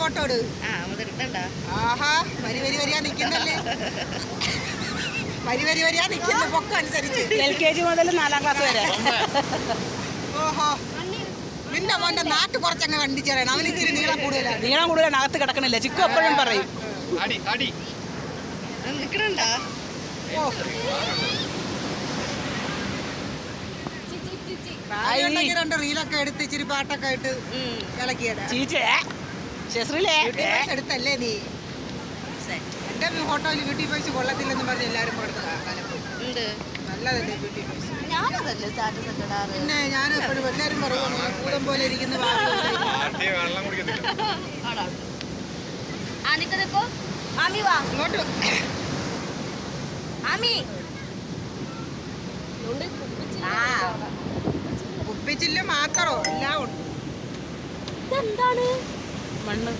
Photo ഇട്. ആഹാ വരി വരി വരിയാ നിക്കുന്നല്ലേ, വരി വരി വരിയാ നിക്കുന്ന പൊക്കം അനുസരിച്ച്. LKG മുതൽ 4ാം ക്ലാസ് വരെ. ഓഹോ, നിന്റെ മോന്റെ നാക്ക് കുറച്ചങ്ങ് കണ്ടിച്ചേരണം. അവന് ഇച്ചിരി നീളം കൂടുതലാണ്. നീളം കൂടുതലാണ്, അകത്ത് കിടക്കണില്ല. ചിക്കു എപ്പോഴും പറയും. രണ്ട് റീലൊക്കെ എടുത്ത് ഇച്ചിരി പാട്ടൊക്കെ ഇട്ട് ഇളക്കിയതാ. എടുത്തല്ലേ നീ? എന്റെ ഫോട്ടോയിൽ ബ്യൂട്ടി ഫേസ് കൊള്ളത്തില്ലെന്ന് പറഞ്ഞ് എല്ലാരും നല്ലതല്ലേ ബ്യൂട്ടി ഫേസ്? പിന്നെ ഞാൻ എപ്പോഴും എല്ലാരും പറയുന്നു ഭൂതം പോലെ ഇരിക്കുന്ന ഇങ്ങോട്ട് കുപ്പിച്ചില്ല മാത്രോ എല്ലാം ഉണ്ട്. മണ്ണ്